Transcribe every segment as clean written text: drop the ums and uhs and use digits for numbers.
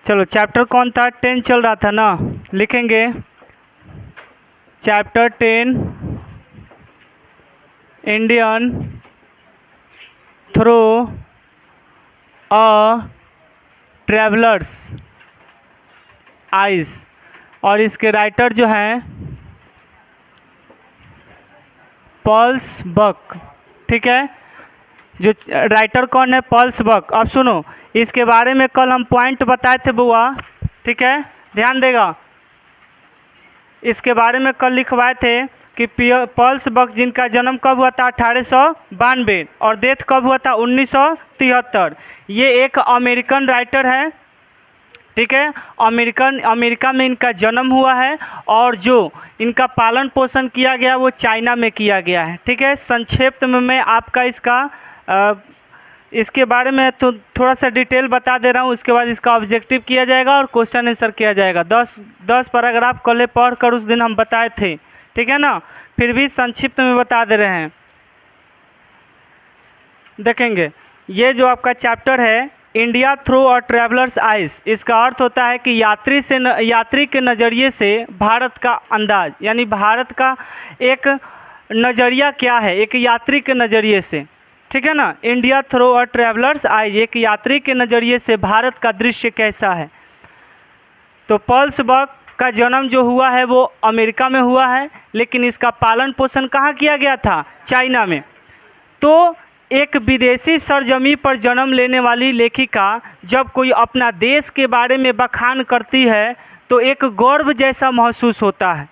चलो चैप्टर कौन था, 10 चल रहा था ना, लिखेंगे chapter 10 Indian through a travellers eyes, और इसके राइटर जो हैं पॉल्स बक। ठीक है, जो राइटर कौन है, पॉल्स बक। अब सुनो, इसके बारे में कल हम पॉइंट बताए थे बुआ, ठीक है, ध्यान देगा। इसके बारे में कल लिखवाए थे कि पॉल्स बक जिनका जन्म कब हुआ था, 1892, और डेथ कब हुआ था, 1973। ये एक अमेरिकन राइटर है, ठीक है, अमेरिका में इनका जन्म हुआ है, और जो इनका पालन पोषण किया गया वो चाइना में किया गया है। ठीक है, संक्षेप में मैं आपका इसके बारे में तो थोड़ा सा डिटेल बता दे रहा हूँ, उसके बाद इसका ऑब्जेक्टिव किया जाएगा और क्वेश्चन आंसर किया जाएगा। 10 पैराग्राफ कल पढ़ कर उस दिन हम बताए थे, ठीक है ना, फिर भी संक्षिप्त में बता दे रहे हैं। देखेंगे, ये जो आपका चैप्टर है India through a travellers eyes, इसका अर्थ होता है कि यात्री के नज़रिए से भारत का अंदाज, यानी भारत का एक नज़रिया क्या है, एक यात्री के नज़रिए से। ठीक है ना, India through a travellers eyes, एक यात्री के नज़रिए से भारत का दृश्य कैसा है। तो पॉल्स बक का जन्म जो हुआ है वो अमेरिका में हुआ है, लेकिन इसका पालन पोषण कहाँ किया गया था, चाइना में। तो एक विदेशी सरजमी पर जन्म लेने वाली लेखिका जब कोई अपना देश के बारे में बखान करती है तो एक गौरव जैसा महसूस होता है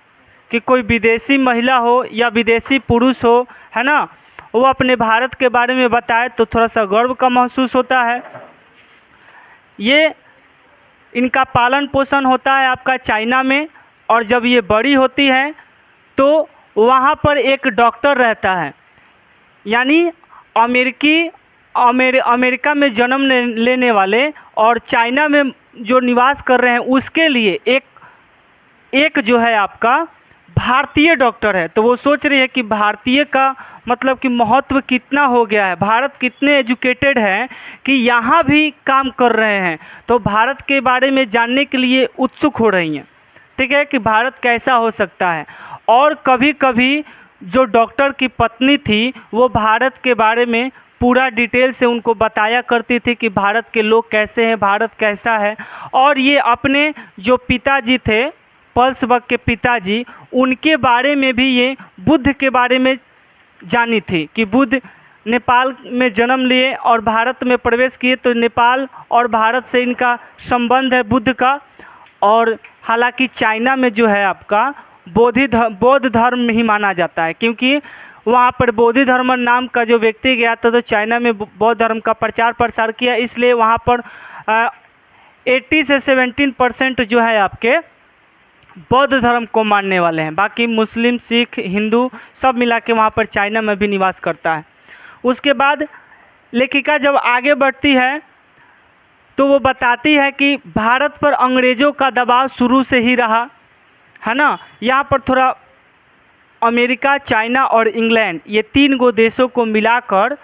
कि कोई विदेशी महिला हो या विदेशी पुरुष हो, है ना, वो अपने भारत के बारे में बताए तो थोड़ा सा गर्व का महसूस होता है। ये इनका पालन पोषण होता है आपका चाइना में, और जब ये बड़ी होती है तो वहाँ पर एक डॉक्टर रहता है, यानी अमेरिका में जन्म लेने वाले और चाइना में जो निवास कर रहे हैं उसके लिए एक जो है आपका भारतीय डॉक्टर है। तो वो सोच रही है कि भारतीय का मतलब कि महत्व कितना हो गया है, भारत कितने एजुकेटेड हैं कि यहाँ भी काम कर रहे हैं, तो भारत के बारे में जानने के लिए उत्सुक हो रही हैं। ठीक है, कि भारत कैसा हो सकता है। और कभी कभी जो डॉक्टर की पत्नी थी वो भारत के बारे में पूरा डिटेल से उनको बताया करती थी कि भारत के लोग कैसे हैं, भारत कैसा है। और ये अपने जो पिताजी थे, पॉल्स बक के पिताजी, उनके बारे में भी ये बुद्ध के बारे में जानी थी कि बुद्ध नेपाल में जन्म लिए और भारत में प्रवेश किए, तो नेपाल और भारत से इनका संबंध है बुद्ध का। और हालांकि चाइना में जो है आपका बौद्ध धर्म ही माना जाता है, क्योंकि वहाँ पर बोधि धर्म नाम का जो व्यक्ति गया था तो चाइना में बौद्ध धर्म का प्रचार प्रसार किया, इसलिए वहाँ पर 80 से 17% जो है आपके बौद्ध धर्म को मानने वाले हैं। बाकी मुस्लिम, सिख, हिंदू सब मिला के वहाँ पर चाइना में भी निवास करता है। उसके बाद लेखिका जब आगे बढ़ती है तो वो बताती है कि भारत पर अंग्रेज़ों का दबाव शुरू से ही रहा है ना। यहाँ पर थोड़ा अमेरिका, चाइना और इंग्लैंड, ये 3 गो देशों को मिलाकर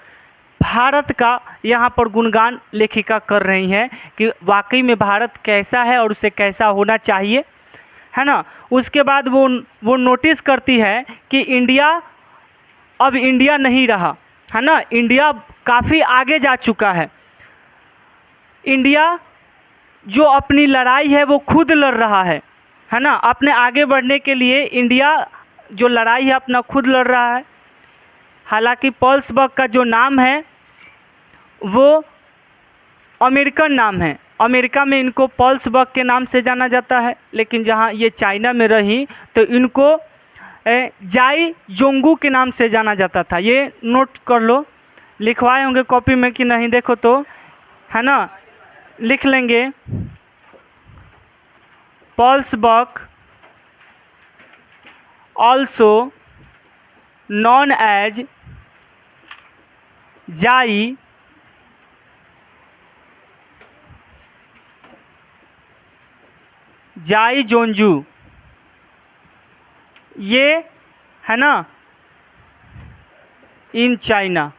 भारत का यहाँ पर गुणगान लेखिका कर रही हैं कि वाकई में भारत कैसा है और उसे कैसा होना चाहिए, है ना। उसके बाद वो नोटिस करती है कि इंडिया अब इंडिया नहीं रहा, है ना, इंडिया काफ़ी आगे जा चुका है। इंडिया जो अपनी लड़ाई है वो खुद लड़ रहा है ना। अपने आगे बढ़ने के लिए इंडिया जो लड़ाई है अपना खुद लड़ रहा है। हालांकि पॉल्स बक का जो नाम है वो अमेरिकन नाम है, अमेरिका में इनको पॉल्स बक के नाम से जाना जाता है, लेकिन जहाँ ये चाइना में रही तो इनको जाई जोंगू के नाम से जाना जाता था। ये नोट कर लो, लिखवाए होंगे कॉपी में कि नहीं देखो तो, है ना, लिख लेंगे। पॉल्स बक also known as जाई जोंजू, ये है ना इन चाइना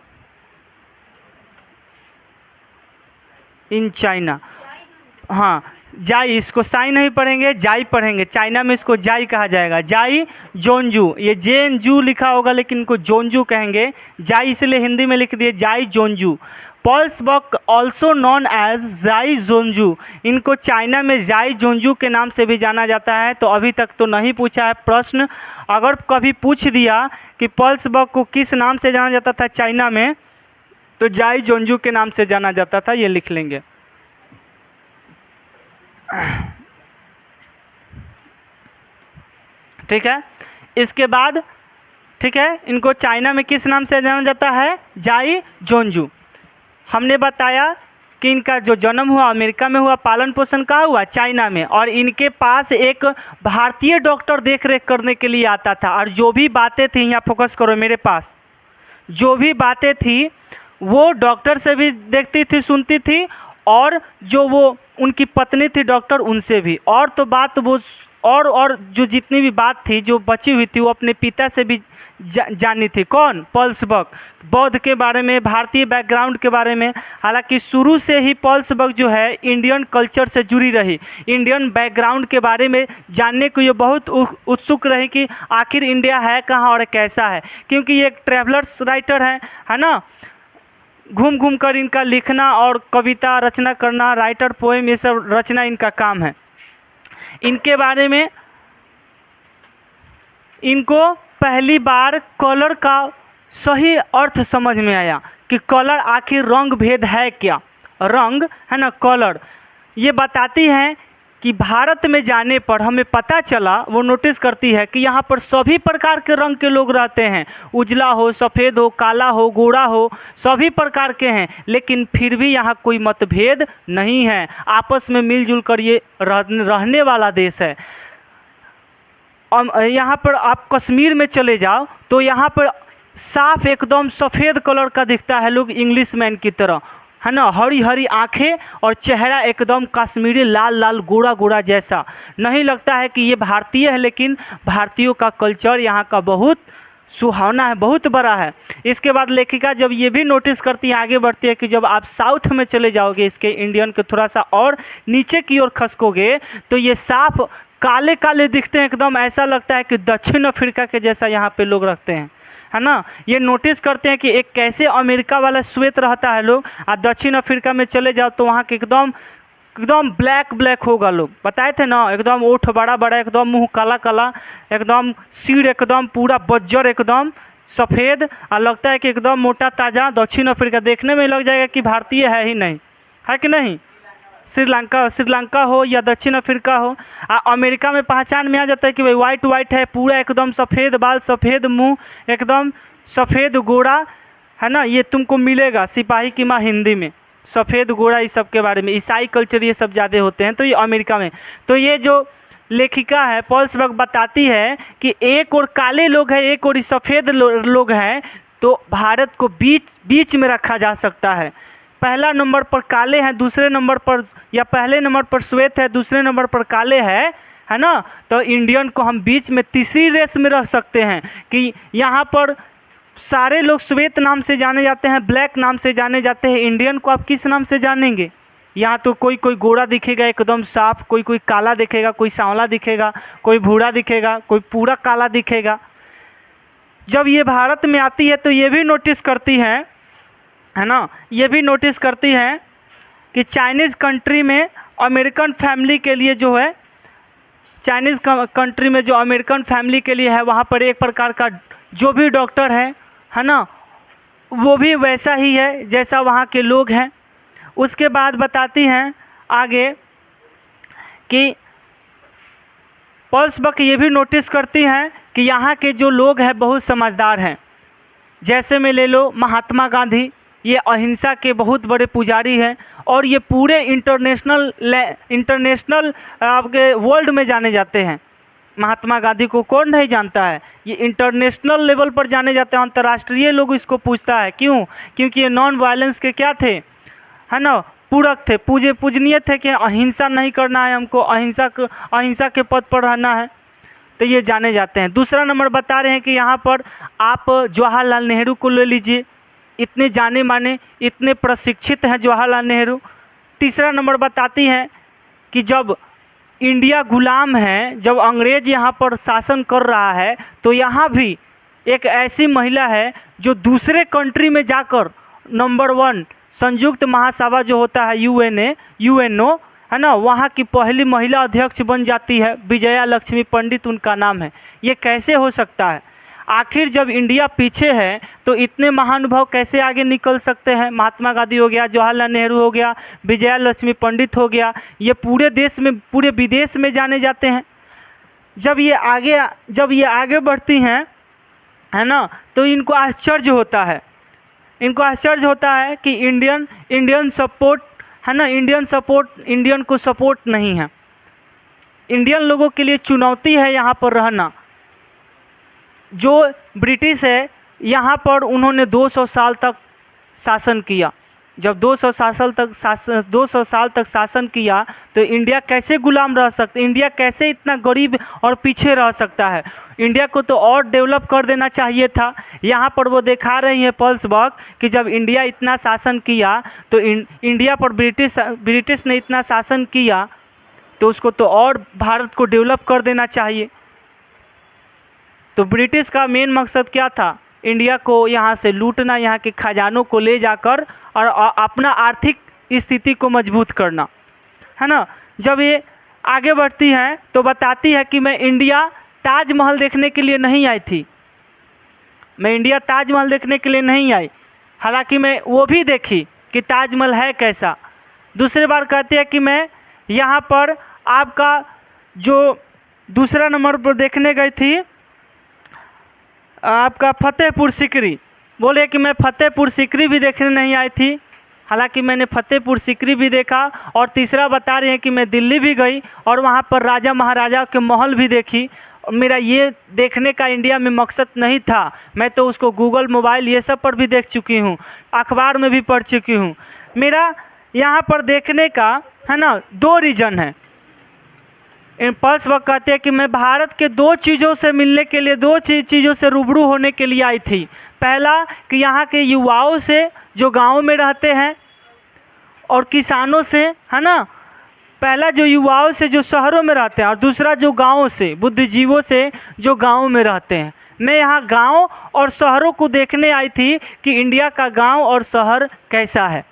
हाँ जाई, इसको साई नहीं पढ़ेंगे, जाई पढ़ेंगे। चाइना में इसको जाई कहा जाएगा, जाई जोनजू। ये जेन जू लिखा होगा लेकिन इनको जोनजू कहेंगे, जाई इसलिए हिंदी में लिख दिए जाई जोनजू। Pearl S Buck also known as जाई जोनजू, इनको चाइना में जाई जोनजू के नाम से भी जाना जाता है। तो अभी तक तो नहीं पूछा है प्रश्न, अगर कभी पूछ दिया कि पल्स बग को किस नाम से जाना जाता था चाइना में, तो जाई जोनजू के नाम से जाना जाता था, ये लिख लेंगे। ठीक है, इसके बाद ठीक है, इनको चाइना में किस नाम से जाना जाता है, जाई जोनजू। हमने बताया कि इनका जो जन्म हुआ अमेरिका में हुआ, पालन पोषण कहाँ हुआ, चाइना में, और इनके पास एक भारतीय डॉक्टर देख रेख करने के लिए आता था। और जो भी बातें थी, यहाँ फोकस करो मेरे पास, जो भी बातें थी वो डॉक्टर से भी देखती थी, सुनती थी, और जो वो उनकी पत्नी थी डॉक्टर, उनसे भी। और तो बात वो और जो जितनी भी बात थी जो बची हुई थी वो अपने पिता से भी जानी थी। कौन, पल्स बग, बौद्ध के बारे में, भारतीय बैकग्राउंड के बारे में। हालांकि शुरू से ही पल्स बग जो है इंडियन कल्चर से जुड़ी रही, इंडियन बैकग्राउंड के बारे में जानने को ये बहुत उत्सुक रही कि आखिर इंडिया है कहाँ और कैसा है, क्योंकि ये एक ट्रैवलर्स राइटर है ना। घूम घूम कर इनका लिखना और कविता रचना करना, राइटर, पोएम, ये सब रचना इनका काम है। इनके बारे में इनको पहली बार कलर का सही अर्थ समझ में आया कि कलर आखिर रंग भेद है क्या, रंग है ना, कलर। ये बताती हैं कि भारत में जाने पर हमें पता चला, वो नोटिस करती है कि यहाँ पर सभी प्रकार के रंग के लोग रहते हैं, उजला हो, सफ़ेद हो, काला हो, गोरा हो, सभी प्रकार के हैं, लेकिन फिर भी यहाँ कोई मतभेद नहीं है, आपस में मिलजुल कर ये रहने वाला देश है। यहाँ पर आप कश्मीर में चले जाओ तो यहाँ पर साफ एकदम सफ़ेद कलर का दिखता है लोग, इंग्लिश मैन की तरह, है ना, हरी हरी आँखें और चेहरा एकदम कश्मीरी लाल लाल गोरा गोरा जैसा। नहीं लगता है कि ये भारतीय है, लेकिन भारतीयों का कल्चर यहाँ का बहुत सुहावना है, बहुत बड़ा है। इसके बाद लेखिका जब ये भी नोटिस करती है, आगे बढ़ती है कि जब आप साउथ में चले जाओगे, इसके इंडियन के थोड़ा सा और नीचे की ओर खसकोगे, तो ये साफ काले काले दिखते हैं एकदम, ऐसा लगता है कि दक्षिण अफ्रीका के जैसा यहाँ पे लोग रखते हैं, है ना। ये नोटिस करते हैं कि एक कैसे अमेरिका वाला श्वेत रहता है लोग, और दक्षिण अफ्रीका में चले जाओ तो वहाँ के एकदम एकदम ब्लैक ब्लैक होगा। लोग बताए थे ना, एकदम ओठ बड़ा बड़ा, एकदम मुंह काला काला, एकदम सिर एकदम पूरा बज्जर, एकदम सफ़ेद, और लगता है कि एकदम मोटा ताज़ा। दक्षिण अफ्रीका देखने में लग जाएगा कि भारतीय है ही नहीं, है कि नहीं। श्रीलंका हो या दक्षिण अफ्रीका हो, अमेरिका में पहचान में आ जाता है कि भाई वाइट वाइट है, पूरा एकदम सफ़ेद बाल, सफ़ेद मुंह, एकदम सफ़ेद गोरा, है ना। ये तुमको मिलेगा सिपाही की माँ हिंदी में, सफ़ेद गोरा, इस सब के बारे में। ईसाई कल्चर ये सब ज़्यादा होते हैं, तो ये अमेरिका में। तो ये जो लेखिका है पल्स बग बताती है कि एक और काले लोग हैं, एक और सफ़ेद लोग हैं, तो भारत को बीच में रखा जा सकता है। पहला नंबर पर काले हैं, दूसरे नंबर पर, या पहले नंबर पर श्वेत है, दूसरे नंबर पर काले है ना। तो इंडियन को हम बीच में तीसरी रेस में रख सकते हैं कि यहाँ पर सारे लोग श्वेत नाम से जाने जाते हैं, ब्लैक नाम से जाने जाते हैं, इंडियन को आप किस नाम से जानेंगे। यहाँ तो कोई कोई गोरा दिखेगा एकदम साफ, कोई कोई काला दिखेगा, कोई सांवला दिखेगा, कोई भूरा दिखेगा, कोई पूरा काला दिखेगा। जब ये भारत में आती है तो ये भी नोटिस करती है ना, ये भी नोटिस करती हैं कि चाइनीज़ कंट्री में अमेरिकन फैमिली के लिए जो है, चाइनीज़ कंट्री में जो अमेरिकन फैमिली के लिए है, वहाँ पर एक प्रकार का जो भी डॉक्टर है ना, वो भी वैसा ही है जैसा वहाँ के लोग हैं। उसके बाद बताती हैं आगे कि पल्स बग ये भी नोटिस करती हैं कि यहाँ के जो लोग हैं बहुत समझदार हैं। जैसे में ले लो महात्मा गांधी, ये अहिंसा के बहुत बड़े पुजारी हैं, और ये पूरे इंटरनेशनल आपके वर्ल्ड में जाने जाते हैं। महात्मा गांधी को कौन नहीं जानता है, ये इंटरनेशनल लेवल पर जाने जाते हैं, अंतर्राष्ट्रीय लोग इसको पूछता है। क्यों? क्योंकि ये नॉन वायलेंस के क्या थे, है ना, पूरक थे, पूजनीय थे कि अहिंसा नहीं करना है हमको, अहिंसा के पद पर रहना है, तो ये जाने जाते हैं। दूसरा नंबर बता रहे हैं कि यहाँ पर आप जवाहरलाल नेहरू को ले लीजिए, इतने जाने माने, इतने प्रशिक्षित हैं जवाहरलाल नेहरू। तीसरा नंबर बताती हैं कि जब इंडिया गुलाम है, जब अंग्रेज यहाँ पर शासन कर रहा है, तो यहाँ भी एक ऐसी महिला है जो दूसरे कंट्री में जाकर नंबर 1 संयुक्त महासभा जो होता है यूएनओ है ना, वहाँ की पहली महिला अध्यक्ष बन जाती है। विजया लक्ष्मी पंडित उनका नाम है। ये कैसे हो सकता है? आखिर जब इंडिया पीछे है तो इतने महानुभाव कैसे आगे निकल सकते हैं? महात्मा गांधी हो गया, जवाहरलाल नेहरू हो गया, विजया लक्ष्मी पंडित हो गया, ये पूरे देश में, पूरे विदेश में जाने जाते हैं। जब ये आगे बढ़ती हैं है ना, तो इनको आश्चर्य होता है। कि इंडियन सपोर्ट है ना, इंडियन को सपोर्ट नहीं है। इंडियन लोगों के लिए चुनौती है यहाँ पर रहना। जो ब्रिटिश है यहाँ पर उन्होंने 200 साल तक शासन किया। जब 200 साल तक शासन किया तो इंडिया कैसे गुलाम रह सकता है? इंडिया कैसे इतना गरीब और पीछे रह सकता है? इंडिया को तो और डेवलप कर देना चाहिए था। यहाँ पर वो दिखा रही हैं पल्स बग कि जब इंडिया इतना शासन किया तो इंडिया पर ब्रिटिश ने इतना शासन किया तो उसको तो और भारत को डेवलप कर देना चाहिए। तो ब्रिटिश का मेन मकसद क्या था? इंडिया को यहाँ से लूटना, यहाँ के खजानों को ले जाकर और अपना आर्थिक स्थिति को मजबूत करना, है ना। जब ये आगे बढ़ती हैं तो बताती है कि मैं इंडिया ताजमहल देखने के लिए नहीं आई थी। मैं इंडिया ताजमहल देखने के लिए नहीं आई, हालांकि मैं वो भी देखी कि ताजमहल है कैसा। दूसरी बार कहती है कि मैं यहाँ पर आपका जो दूसरा नंबर पर देखने गई थी आपका फतेहपुर सीकरी। बोले कि मैं फतेहपुर सीकरी भी देखने नहीं आई थी, हालांकि मैंने फतेहपुर सीकरी भी देखा। और तीसरा बता रहे हैं कि मैं दिल्ली भी गई और वहाँ पर राजा महाराजा के महल भी देखी। मेरा ये देखने का इंडिया में मकसद नहीं था, मैं तो उसको गूगल, मोबाइल ये सब पर भी देख चुकी हूँ, अखबार में भी पढ़ चुकी हूँ। मेरा यहाँ पर देखने का है ना 2 रीज़न है। पल्स बग कहते हैं कि मैं भारत के 2 चीज़ों से मिलने के लिए, 2 चीज़ों से रूबरू होने के लिए आई थी। पहला कि यहाँ के युवाओं से जो गाँव में रहते हैं और किसानों से, है ना। पहला जो युवाओं से जो शहरों में रहते हैं और दूसरा जो गाँवों से, बुद्धिजीवों से जो गाँव में रहते हैं। मैं यहाँ गाँव और शहरों को देखने आई थी कि इंडिया का गाँव और शहर कैसा है।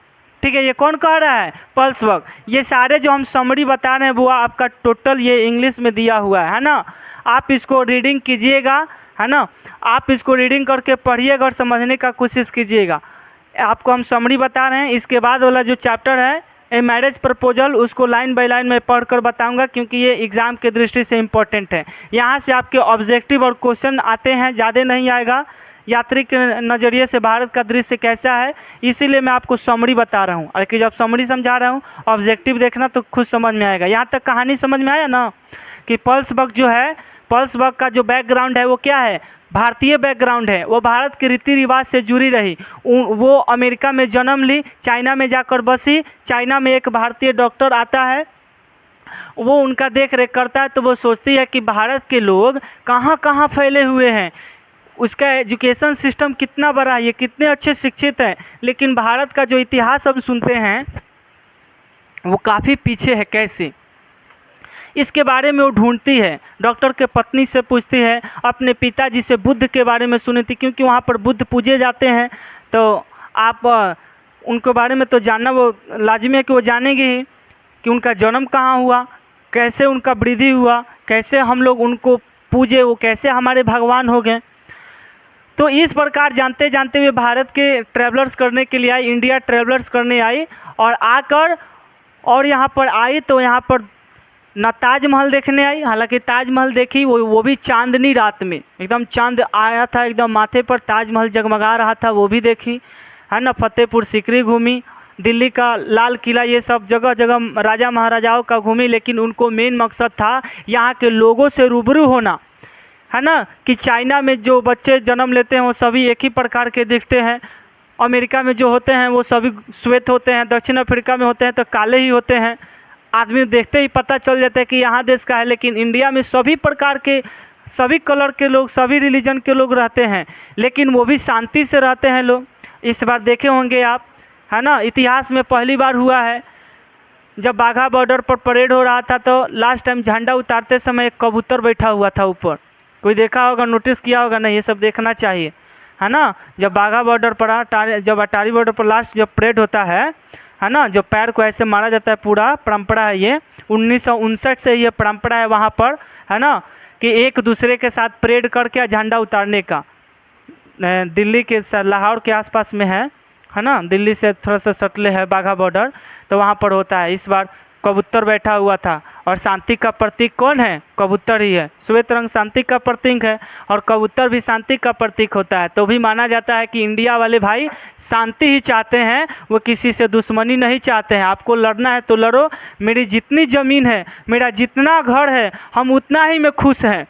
ठीक है, ये कौन कह रहा है? Pulse bug. ये सारे जो हम समरी बता रहे हैं वो आपका टोटल ये इंग्लिश में दिया हुआ है ना। आप इसको रीडिंग कीजिएगा, है ना। आप इसको रीडिंग करके पढ़िएगा और समझने का कोशिश कीजिएगा। आपको हम समरी बता रहे हैं। इसके बाद वाला जो चैप्टर है ए मैरिज प्रपोजल, उसको लाइन बाय लाइन में पढ़ कर बताऊँगा, क्योंकि ये एग्ज़ाम के दृष्टि से इम्पोर्टेंट है। यहाँ से आपके ऑब्जेक्टिव और क्वेश्चन आते हैं, ज़्यादा नहीं आएगा। यात्री के नज़रिए से भारत का दृश्य कैसा है, इसीलिए मैं आपको समरी बता रहा हूँ। और कि जब समरी समझा रहा हूँ, ऑब्जेक्टिव देखना तो खुद समझ में आएगा। यहाँ तक कहानी समझ में आया ना कि पल्स बग जो है, पल्स बग का जो बैकग्राउंड है वो क्या है? भारतीय बैकग्राउंड है। वो भारत के रीति रिवाज से जुड़ी रही। वो अमेरिका में जन्म ली, चाइना में जाकर बसी। चाइना में एक भारतीय डॉक्टर आता है, वो उनका देख रेख करता है। तो वो सोचती है कि भारत के लोग कहाँ कहाँ फैले हुए हैं, उसका एजुकेशन सिस्टम कितना बड़ा है, ये कितने अच्छे शिक्षित हैं, लेकिन भारत का जो इतिहास हम सुनते हैं वो काफ़ी पीछे है। कैसे? इसके बारे में वो ढूंढती है, डॉक्टर के पत्नी से पूछती है, अपने पिताजी से बुद्ध के बारे में सुनी थी, क्योंकि वहाँ पर बुद्ध पूजे जाते हैं। तो आप उनके बारे में तो जानना वो लाजिमी है कि वो जानेंगे ही कि उनका जन्म कहाँ हुआ, कैसे उनका वृद्धि हुआ, कैसे हम लोग उनको पूजे, वो कैसे हमारे भगवान हो गए। तो इस प्रकार जानते जानते हुए भारत के ट्रैवलर्स करने के लिए आई, इंडिया ट्रैवलर्स करने आई। और आकर और यहाँ पर आई तो यहाँ पर ना ताजमहल देखने आई, हालांकि ताजमहल देखी वो भी चांदनी रात में, एकदम चांद आया था, एकदम माथे पर ताजमहल जगमगा रहा था, वो भी देखी, है ना। फतेहपुर सीकरी घूमी, दिल्ली का लाल किला, ये सब जगह जगह राजा महाराजाओं का घूमी। लेकिन उनको मेन मकसद था यहाँ के लोगों से रूबरू होना, है ना। कि चाइना में जो बच्चे जन्म लेते हैं वो सभी एक ही प्रकार के दिखते हैं, अमेरिका में जो होते हैं वो सभी श्वेत होते हैं, दक्षिण अफ्रीका में होते हैं तो काले ही होते हैं। आदमी देखते ही पता चल जाता है कि यहाँ देश का है। लेकिन इंडिया में सभी प्रकार के, सभी कलर के लोग, सभी रिलीजन के लोग रहते हैं, लेकिन वो भी शांति से रहते हैं लोग। इस बार देखे होंगे आप, है ना, इतिहास में पहली बार हुआ है जब बाघा बॉर्डर पर परेड हो रहा था तो लास्ट टाइम झंडा उतारते समय एक कबूतर बैठा हुआ था ऊपर, कोई देखा होगा, नोटिस किया होगा? नहीं, ये सब देखना चाहिए, है ना। जब बाघा बॉर्डर पर जब अटारी बॉर्डर पर लास्ट जब परेड होता है ना, जब पैर को ऐसे मारा जाता है, पूरा परंपरा है ये, 1959 से ये परंपरा है वहाँ पर, है ना, कि एक दूसरे के साथ परेड करके झंडा उतारने का। दिल्ली के लाहौर के आसपास में है ना, दिल्ली से थोड़ा सा सटले है बाघा बॉर्डर, तो वहाँ पर होता है। इस बार कबूतर बैठा हुआ था, और शांति का प्रतीक कौन है? कबूतर ही है। श्वेत रंग शांति का प्रतीक है, और कबूतर भी शांति का प्रतीक होता है। तो भी माना जाता है कि इंडिया वाले भाई शांति ही चाहते हैं, वो किसी से दुश्मनी नहीं चाहते हैं। आपको लड़ना है तो लड़ो, मेरी जितनी ज़मीन है, मेरा जितना घर है, हम उतना ही में खुश हैं।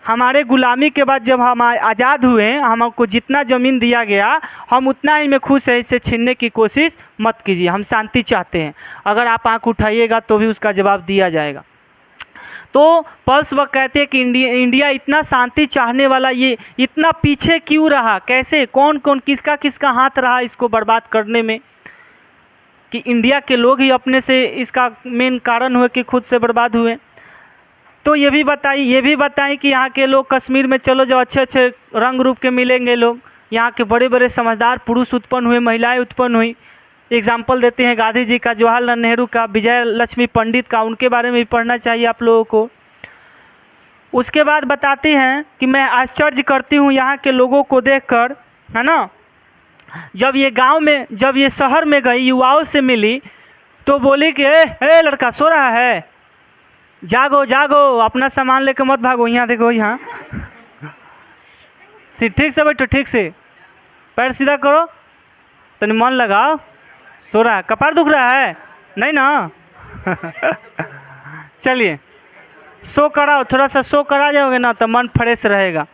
हमारे गुलामी के बाद जब हम आज़ाद हुए, हमको जितना ज़मीन दिया गया, हम उतना ही में खुश है, इससे छीनने की कोशिश मत कीजिए। हम शांति चाहते हैं, अगर आप आंख उठाइएगा तो भी उसका जवाब दिया जाएगा। तो पल्स वह कहते हैं कि इंडिया इतना शांति चाहने वाला, ये इतना पीछे क्यों रहा? कैसे, कौन कौन, किसका किसका हाथ रहा इसको बर्बाद करने में? कि इंडिया के लोग ही अपने से इसका मेन कारण हुए कि खुद से बर्बाद हुए। तो ये भी बताइए कि यहाँ के लोग कश्मीर में चलो, जो अच्छे अच्छे रंग रूप के मिलेंगे लोग, यहाँ के बड़े बड़े समझदार पुरुष उत्पन्न हुए, महिलाएं उत्पन्न हुई। एग्जाम्पल देते हैं गांधी जी का, जवाहरलाल नेहरू का, विजय लक्ष्मी पंडित का, उनके बारे में भी पढ़ना चाहिए आप लोगों को। उसके बाद बताते हैं कि मैं आश्चर्य करती हूँ यहाँ के लोगों को देखकर, है ना। जब ये शहर में गई, युवाओं से मिली, तो बोली कि ए लड़का सो रहा है, जागो जागो, अपना सामान लेकर मत भागो, यहाँ देखो, यहाँ ठीक से बैठो, ठीक से पैर सीधा करो, तनी मन लगाओ, सो रहा है, कपार दुख रहा है नहीं ना? चलिए सो कराओ, थोड़ा सा सो करा जाओगे ना तो मन फ्रेश रहेगा।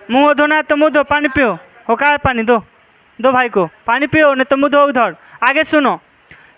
मुंह धोना है तो मुंह धो, पानी पियो, हो का है पानी, दो भाई को पानी पियो, नहीं तो मुंह धो। उधर आगे सुनो,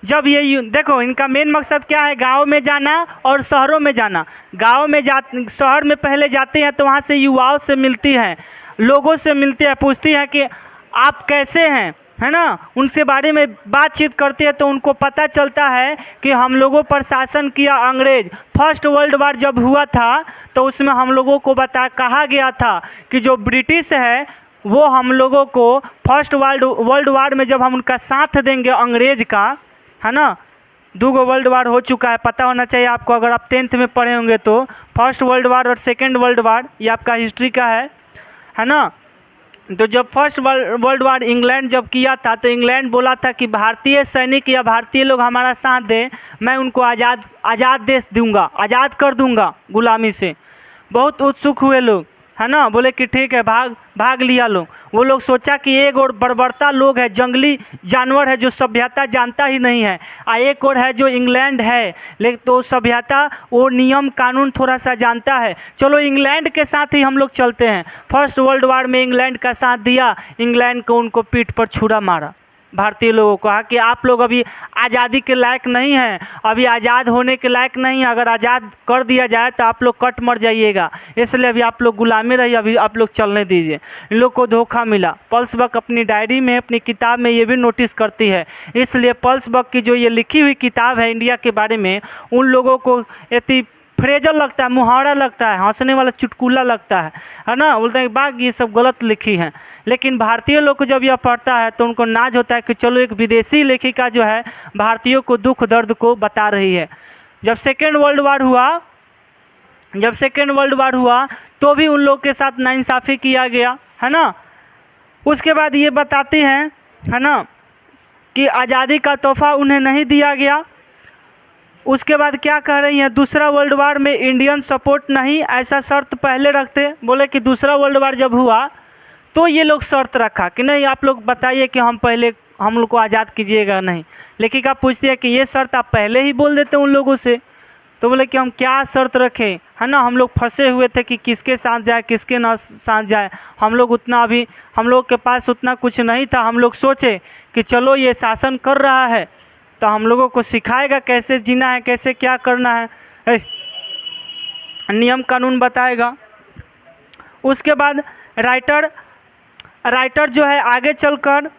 जब ये देखो, इनका मेन मकसद क्या है? गाँव में जाना और शहरों में जाना। शहर में पहले जाते हैं तो वहाँ से युवाओं से मिलती हैं, लोगों से मिलती है, पूछती है कि आप कैसे हैं, है ना, उनसे बारे में बातचीत करते हैं, तो उनको पता चलता है कि हम लोगों पर शासन किया अंग्रेज। फर्स्ट वर्ल्ड वार जब हुआ था तो उसमें हम लोगों को कहा गया था कि जो ब्रिटिश है वो हम लोगों को फर्स्ट वर्ल्ड वार में जब हम उनका साथ देंगे अंग्रेज का, है ना, 2 वर्ल्ड वार हो चुका है, पता होना चाहिए आपको, अगर आप 10th में पढ़े होंगे तो। फर्स्ट वर्ल्ड वार और सेकेंड वर्ल्ड वार, ये आपका हिस्ट्री का है ना। तो जब फर्स्ट वर्ल्ड वार इंग्लैंड जब किया था, तो इंग्लैंड बोला था कि भारतीय सैनिक या भारतीय लोग हमारा साथ दें, मैं उनको आज़ाद देश दूंगा, आज़ाद कर दूंगा गुलामी से। बहुत उत्सुक हुए लोग, है ना, बोले कि ठीक है, भाग लिया लोग। वो लोग सोचा कि एक और बर्बरता लोग है, जंगली जानवर है जो सभ्यता जानता ही नहीं है, एक और है जो इंग्लैंड है, लेकिन तो सभ्यता वो नियम कानून थोड़ा सा जानता है, चलो इंग्लैंड के साथ ही हम लोग चलते हैं। फर्स्ट वर्ल्ड वार में इंग्लैंड का साथ दिया, इंग्लैंड को उनको पीठ पर छुरा मारा। भारतीय लोगों को कहा कि आप लोग अभी आज़ादी के लायक नहीं हैं, अभी आज़ाद होने के लायक नहीं है, अगर आज़ाद कर दिया जाए तो आप लोग कट मर जाइएगा, इसलिए अभी आप लोग गुलामी रहिए, अभी आप लोग चलने दीजिए। इन लोग को धोखा मिला। पल्स बक अपनी डायरी में, अपनी किताब में ये भी नोटिस करती है, इसलिए पल्स बक की जो ये लिखी हुई किताब है इंडिया के बारे में, उन लोगों को इतनी फ्रेजल लगता है, मुहावरा लगता है, हंसने वाला चुटकुला लगता है ना, बोलते हैं बाग ये सब गलत लिखी हैं। लेकिन भारतीय लोग को जब यह पढ़ता है तो उनको नाज होता है कि चलो एक विदेशी लेखिका जो है भारतीयों को दुख दर्द को बता रही है। जब सेकेंड वर्ल्ड वार हुआ तो भी उन लोग के साथ नाइंसाफ़ी किया गया, है ना। उसके बाद ये बताती हैं, है ना, कि आज़ादी का तोहफा उन्हें नहीं दिया गया। उसके बाद क्या कह रही हैं, दूसरा वर्ल्ड वार में इंडियन सपोर्ट नहीं, ऐसा शर्त पहले रखते। बोले कि दूसरा वर्ल्ड वार जब हुआ तो ये लोग शर्त रखा कि नहीं, आप लोग बताइए कि हम लोग को आज़ाद कीजिएगा नहीं। लेखिका पूछती है कि ये शर्त आप पहले ही बोल देते उन लोगों से। तो बोले कि हम क्या शर्त रखें, है ना, हम लोग फंसे हुए थे कि किसके साथ जाए किसके ना साथ जाए। हम लोग के पास उतना कुछ नहीं था। हम लोग सोचे कि चलो ये शासन कर रहा है तो हम लोगों को सिखाएगा कैसे जीना है, कैसे क्या करना है, नियम कानून बताएगा। उसके बाद राइटर जो है आगे चलकर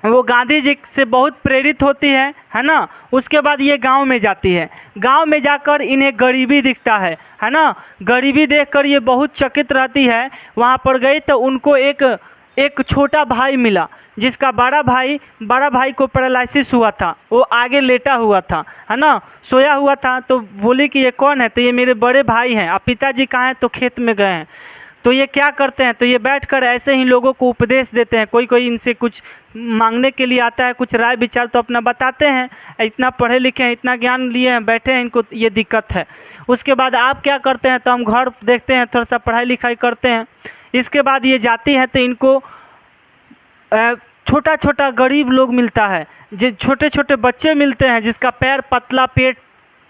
वो गांधी जी से बहुत प्रेरित होती है ना। उसके बाद ये गांव में जाती है। गांव में जाकर इन्हें गरीबी दिखता है ना। गरीबी देखकर ये बहुत चकित रहती है। वहाँ पर गई तो उनको एक छोटा भाई मिला, जिसका बड़ा भाई को पैरालिसिस हुआ था। वो आगे लेटा हुआ था, है ना, सोया हुआ था। तो बोली कि ये कौन है? तो ये मेरे बड़े भाई हैं। अब पिताजी कहाँ हैं? तो खेत में गए हैं। तो ये क्या करते हैं? तो ये बैठकर ऐसे ही लोगों को उपदेश देते हैं। कोई इनसे कुछ मांगने के लिए आता है, कुछ राय विचार तो अपना बताते हैं। इतना पढ़े लिखे हैं, इतना ज्ञान लिए हैं, बैठे हैं, इनको ये दिक्कत है। उसके बाद आप क्या करते हैं? तो हम घर देखते हैं, थोड़ा सा पढ़ाई लिखाई करते हैं। इसके बाद ये जाती है तो इनको छोटा छोटा गरीब लोग मिलता है, जो छोटे छोटे बच्चे मिलते हैं, जिसका पैर पतला, पेट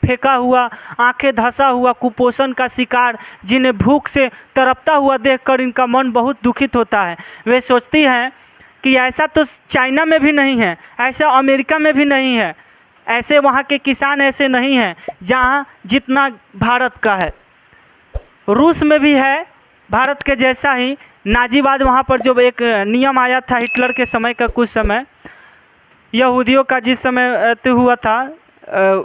फेंका हुआ, आंखें धंसा हुआ, कुपोषण का शिकार, जिन्हें भूख से तड़पता हुआ देखकर इनका मन बहुत दुखित होता है। वे सोचती हैं कि ऐसा तो चाइना में भी नहीं है, ऐसा अमेरिका में भी नहीं है, ऐसे वहाँ के किसान ऐसे नहीं हैं जहाँ जितना भारत का है। रूस में भी है भारत के जैसा ही नाजीवाद। वहाँ पर जो एक नियम आया था हिटलर के समय का, कुछ समय यहूदियों का जिस समय हुआ था,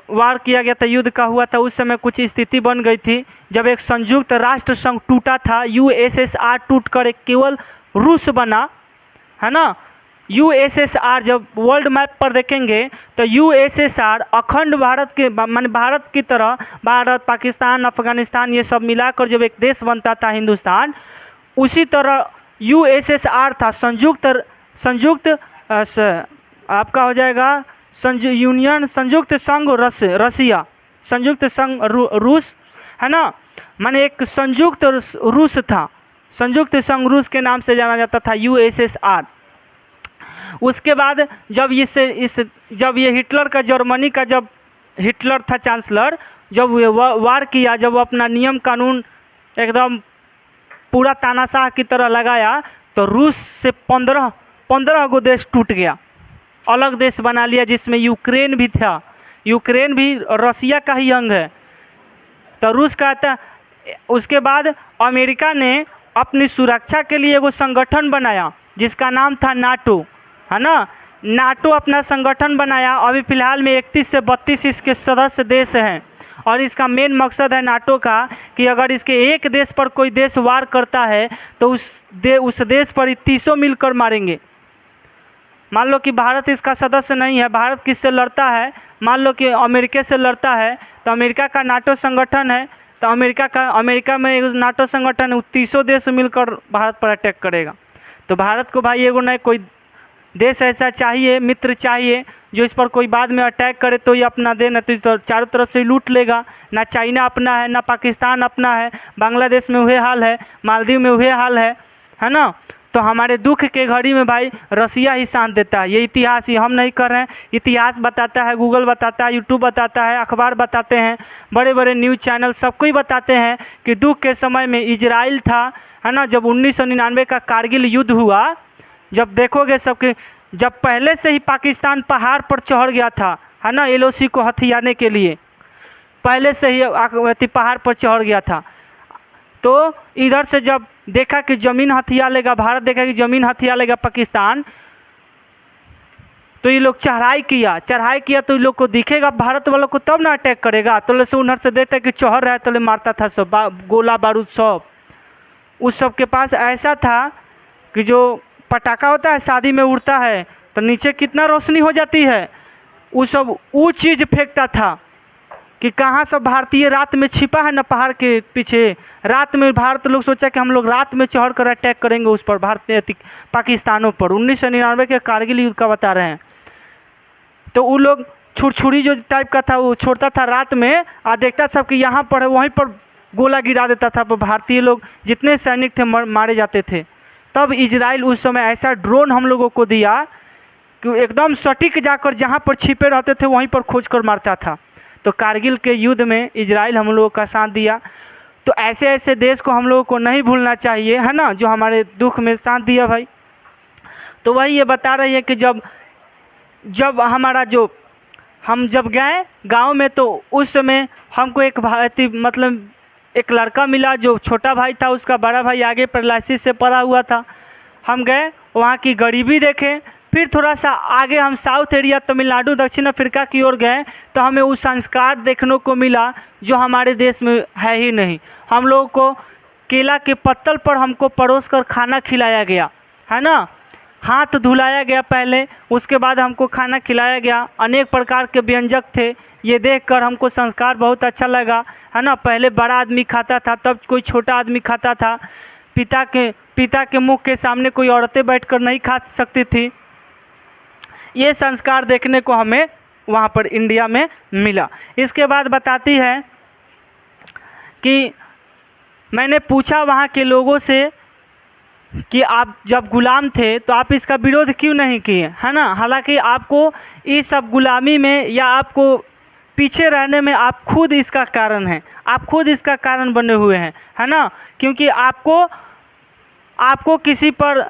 वार किया गया था, युद्ध का हुआ था, उस समय कुछ स्थिति बन गई थी जब एक संयुक्त राष्ट्र संघ टूटा था। यूएसएसआर टूटकर एक केवल रूस बना, है ना। यूएसएसआर जब वर्ल्ड मैप पर देखेंगे तो यूएसएसआर अखंड भारत के मान भारत की तरह, भारत, पाकिस्तान, अफगानिस्तान ये सब मिलाकर जब एक देश बनता था हिंदुस्तान, उसी तरह यूएसएसआर था। संयुक्त आपका हो जाएगा संयुक्त संघ रसिया, संयुक्त संघ रूस, है ना। माने एक संयुक्त रूस था, संयुक्त संघ रूस के नाम से जाना जाता था यूएसएसआर। उसके बाद जब जब ये हिटलर का, जर्मनी का, जब हिटलर था चांसलर, जब वो वार किया, जब वो अपना नियम कानून एकदम पूरा तानाशाह की तरह लगाया, तो रूस से 15 गो देश टूट गया, अलग देश बना लिया, जिसमें यूक्रेन भी था। यूक्रेन भी रसिया का ही अंग है। तो रूस का था। उसके बाद अमेरिका ने अपनी सुरक्षा के लिए एगो संगठन बनाया जिसका नाम था नाटो, है ना। नाटो अपना संगठन बनाया। अभी फ़िलहाल में 31 से 32 इसके सदस्य देश हैं, और इसका मेन मकसद है नाटो का कि अगर इसके एक देश पर कोई देश वार करता है तो उस देश पर 30 मिलकर मारेंगे। मान लो कि भारत इसका सदस्य नहीं है, भारत किससे लड़ता है? मान लो कि अमेरिका से लड़ता है, तो अमेरिका का नाटो संगठन है, तो अमेरिका में एक नाटो संगठन है, 30 देश मिलकर भारत पर अटैक करेगा। तो भारत को भाई एगो नहीं कोई देश ऐसा चाहिए, मित्र चाहिए, जो इस पर कोई बाद में अटैक करे तो ये अपना दे, न तो चारों तरफ से लूट लेगा। ना चाइना अपना है, ना पाकिस्तान अपना है, बांग्लादेश में वही हाल है, मालदीव में वही हाल है ना। तो हमारे दुख के घड़ी में भाई रसिया ही साथ देता है। ये इतिहास ही हम नहीं कर रहे हैं, इतिहास बताता है, गूगल बताता है, यूट्यूब बताता है, अखबार बताते हैं, बड़े बड़े न्यूज़ चैनल सबको ही बताते हैं कि दुख के समय में इजराइल था, है ना। जब 1999 का कारगिल युद्ध हुआ, जब देखोगे सबके, जब पहले से ही पाकिस्तान पहाड़ पर चढ़ गया था, है ना, एलओसी को हथियाने के लिए पहले से ही पहाड़ पर चढ़ गया था। तो इधर से जब देखा कि ज़मीन हथिया लेगा, भारत देखा कि ज़मीन हथिया लेगा पाकिस्तान, तो ये लोग चढ़ाई किया तो ये लोग को दिखेगा भारत वालों को, तब ना अटैक करेगा। तो ले से उधर से देखते कि चढ़ रहा है तो ले मारता था सब, गोला बारूद सब। उस सब के पास ऐसा था कि जो पटाखा होता है शादी में उड़ता है तो नीचे कितना रोशनी हो जाती है, वो चीज़ फेंकता था कि कहाँ सब भारतीय रात में छिपा है ना पहाड़ के पीछे। रात में भारत लोग सोचा कि हम लोग रात में चढ़ कर अटैक करेंगे उस पर, भारतीय पाकिस्तानों पर। 1999 के कारगिल युद्ध का बता रहे हैं। तो वो लोग छुरछुरी जो टाइप का था वो छोड़ता था रात में, और देखता सब कि यहाँ पर है, वहीं पर गोला गिरा देता था। पर भारतीय लोग जितने सैनिक थे मारे जाते थे। तब इजराइल उस समय ऐसा ड्रोन हम लोगों को दिया कि एकदम सटीक जाकर जहाँ पर छिपे रहते थे वहीं पर खोज कर मारता था। तो कारगिल के युद्ध में इजराइल हम लोगों का साथ दिया। तो ऐसे ऐसे देश को हम लोगों को नहीं भूलना चाहिए, है ना, जो हमारे दुख में साथ दिया भाई। तो वही ये बता रही है कि जब हमारा जो हम जब गए गांव में, तो उस समय हमको एक भाई मतलब एक लड़का मिला, जो छोटा भाई था, उसका बड़ा भाई आगे पैरालिसिस से पड़ा हुआ था। हम गए वहाँ की गरीबी देखें, फिर थोड़ा सा आगे हम साउथ एरिया तमिलनाडु दक्षिण अफ्रीका की ओर गए तो हमें वो संस्कार देखने को मिला जो हमारे देश में है ही नहीं। हम लोगों को केला के पत्तल पर हमको परोस कर खाना खिलाया गया, है ना, हाथ धुलाया गया पहले, उसके बाद हमको खाना खिलाया गया। अनेक प्रकार के व्यंजक थे, ये देखकर हमको संस्कार बहुत अच्छा लगा, है ना। पहले बड़ा आदमी खाता था, तब कोई छोटा आदमी खाता था। पिता के मुख के सामने कोई औरतें बैठकर नहीं खा सकती थी। ये संस्कार देखने को हमें वहाँ पर इंडिया में मिला। इसके बाद बताती है कि मैंने पूछा वहाँ के लोगों से कि आप जब गुलाम थे तो आप इसका विरोध क्यों नहीं किए, है ना। हालांकि आपको इस सब गुलामी में या आपको पीछे रहने में आप खुद इसका कारण हैं, आप खुद इसका कारण बने हुए हैं, है ना। क्योंकि आपको किसी पर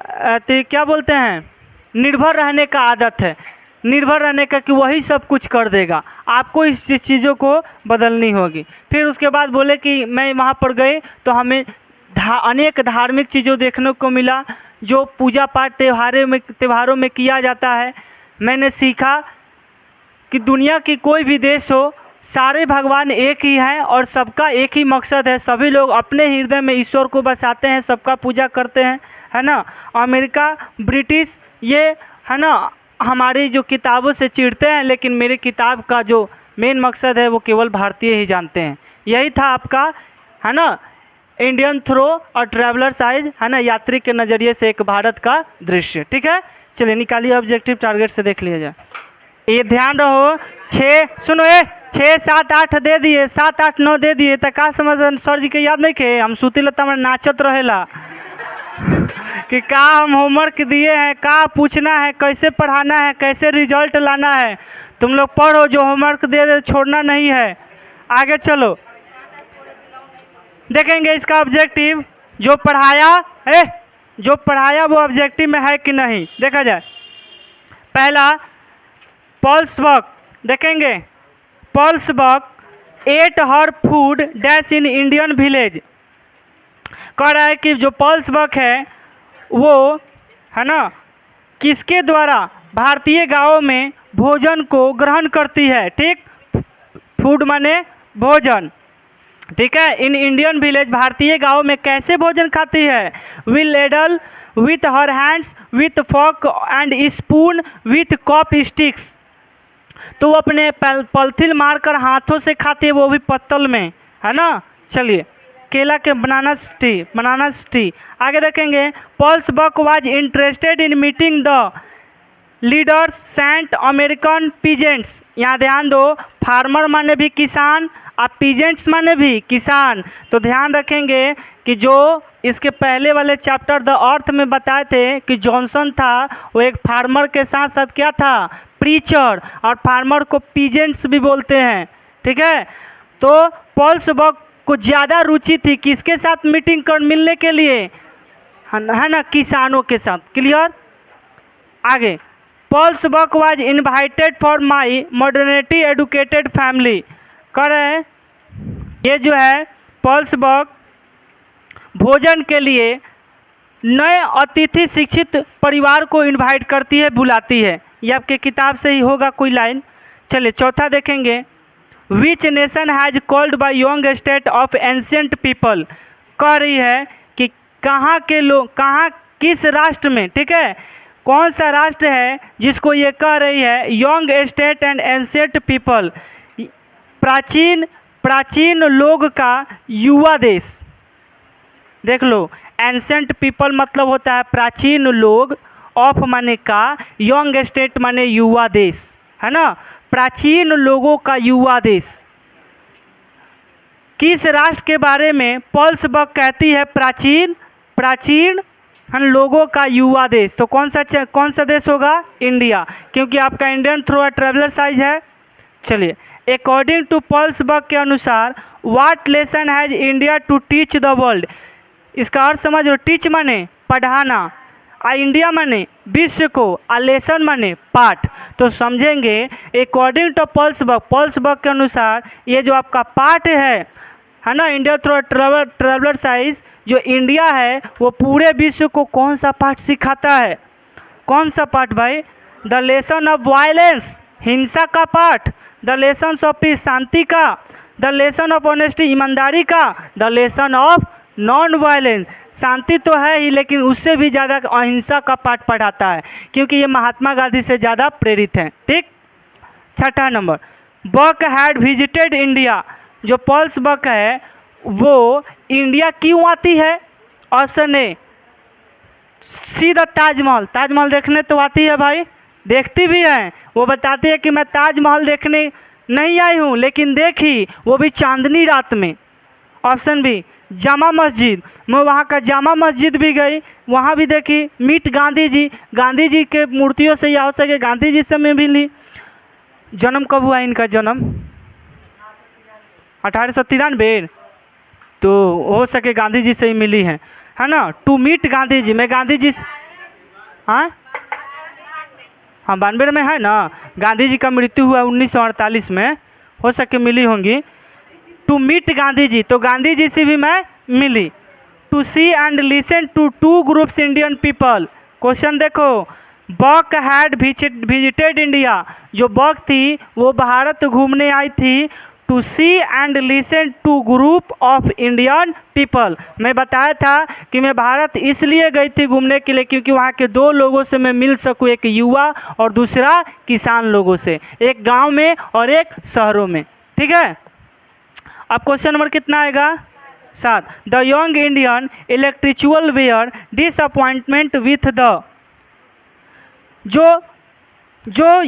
क्या बोलते हैं, निर्भर रहने का आदत है, निर्भर रहने का कि वही सब कुछ कर देगा। आपको इस चीज़ों को बदलनी होगी। फिर उसके बाद बोले कि मैं वहाँ पर गए तो हमें अनेक धार्मिक चीज़ों देखने को मिला जो पूजा पाठ त्योहारों में किया जाता है। मैंने सीखा कि दुनिया की कोई भी देश हो, सारे भगवान एक ही हैं और सबका एक ही मकसद है। सभी लोग अपने हृदय में ईश्वर को बसाते हैं, सबका पूजा करते हैं, है ना। अमेरिका, ब्रिटिश, ये है ना, हमारी जो किताबों से चिढ़ते हैं, लेकिन मेरी किताब का जो मेन मकसद है वो केवल भारतीय ही जानते हैं। यही था आपका, है ना, इंडियन थ्रो और ट्रैवलर साइज, है ना, यात्री के नज़रिए से एक भारत का दृश्य। ठीक है, चलिए निकालिए ऑब्जेक्टिव टारगेट से देख लिया जाए। ये ध्यान रहो, 6 7 8 दे दिए, 7 8 9 दे दिए तो का समझ सर जी के याद नहीं के हम सूती लता में नाचत रहेला कि का हम होमवर्क दिए हैं, का पूछना है, कैसे पढ़ाना है, कैसे रिजल्ट लाना है। तुम लोग पढ़ो, जो होमवर्क दे छोड़ना नहीं है। आगे चलो, देखेंगे इसका ऑब्जेक्टिव जो पढ़ाया वो ऑब्जेक्टिव में है कि नहीं, देखा जाए। पहला पॉल्स बक, देखेंगे Pearl S Buck at her food dash in Indian village. कह रहा है कि जो पॉल्स बक है वो, है ना, किसके द्वारा भारतीय गांवों में भोजन को ग्रहण करती है। ठीक, फूड माने भोजन, ठीक है। इन इंडियन विलेज, भारतीय गांवों में कैसे भोजन खाती है। Will ladle with her hands with fork and spoon with chopsticks. तो वो अपने पलथिल मारकर हाथों से खाती है, वो भी पत्तल में, है ना। चलिए, केला के बनाना टी। आगे देखेंगे, Pearl S Buck was interested in meeting the leaders sent American peasants. यहाँ ध्यान दो, फार्मर माने भी किसान और पीजेंट्स माने भी किसान। तो ध्यान रखेंगे कि जो इसके पहले वाले चैप्टर द अर्थ में बताए थे कि जॉनसन था, वो एक फार्मर के साथ साथ क्या था, प्रीचर, और फार्मर को पीजेंट्स भी बोलते हैं। ठीक है, तो पॉल्स बक को ज़्यादा रुचि थी किसके साथ मीटिंग कर मिलने के लिए, है ना, किसानों के साथ। क्लियर। आगे, Pearl S Buck was invited for my modernity educated family. कह रहे हैं ये जो है पॉल्स बक भोजन के लिए नए अतिथि शिक्षित परिवार को इनवाइट करती है, बुलाती है। ये आपके किताब से ही होगा कोई लाइन। चलिए चौथा देखेंगे, which nation has called by young state of ancient people. कह रही है कि कहाँ के लोग, कहाँ किस राष्ट्र में, ठीक है, कौन सा राष्ट्र है जिसको ये कह रही है young state and ancient people, प्राचीन लोग का युवा देश। देख लो, एंशिएंट पीपल मतलब होता है प्राचीन लोग, ऑफ माने का, यंग स्टेट माने युवा देश, है ना, प्राचीन लोगों का युवा देश। किस राष्ट्र के बारे में पॉल्स बक कहती है प्राचीन लोगों का युवा देश। तो कौन सा देश होगा, इंडिया, क्योंकि आपका इंडियन थ्रो ट्रैवलर साइज है। चलिए, अकॉर्डिंग टू पॉल्स बक के अनुसार what lesson has India to teach the world. इसका अर्थ समझ लो, टीच माने पढ़ाना, इंडिया माने विश्व को, लेसन माने पाठ। तो समझेंगे अकॉर्डिंग टू पॉल्स बक के अनुसार ये जो आपका पाठ है ना, इंडिया थ्रू ट्रैवलर साइज, जो इंडिया है वो पूरे विश्व को कौन सा पाठ सिखाता है, कौन सा पाठ भाई, द लेसन ऑफ वायलेंस, हिंसा का पाठ, द लेसन ऑफ पीस, शांति का, द लेसन ऑफ ऑनेस्टी, ईमानदारी का, the lesson of non violence, शांति तो है ही लेकिन उससे भी ज़्यादा अहिंसा का पाठ पढ़ाता है, क्योंकि ये महात्मा गांधी से ज़्यादा प्रेरित हैं। ठीक। छठा नंबर, बक हैड विजिटेड इंडिया, जो पॉल्स बक है वो इंडिया क्यों आती है? Option A, see the Taj Mahal, Taj Mahal देखने तो आती है भाई, देखती भी है, वो बताती है कि मैं ताजमहल देखने नहीं आई हूँ लेकिन देखी, वो भी चांदनी रात में। ऑप्शन बी, जामा मस्जिद, मैं वहाँ का जामा मस्जिद भी गई, वहाँ भी देखी। मीट गांधी जी, गांधी जी के मूर्तियों से या हो सके गांधी जी से मैं मिली। जन्म कब हुआ इनका? जन्म 1893, तो हो सके गांधी जी से ही मिली है ना। टू मीट गांधी जी, मैं गांधी जी हाँ 92 में है ना, गांधी जी का मृत्यु हुआ 1948 में, हो सके मिली होंगी। टू मीट गांधी जी, तो गांधी जी से भी मैं मिली। To see and listen to two groups Indian people, question देखो, बक हैड विजिटेड इंडिया, जो बक थी वो भारत घूमने आई थी। To see and listen to group of Indian people, मैं बताया था कि मैं भारत इसलिए गई थी घूमने के लिए क्योंकि वहाँ के दो लोगों से मैं मिल सकूँ, एक युवा और दूसरा किसान लोगों से, एक गांव में और एक शहरों में। ठीक है। अब क्वेश्चन नंबर कितना आएगा? 7। The young Indian intellectuals were disappointment with the, जो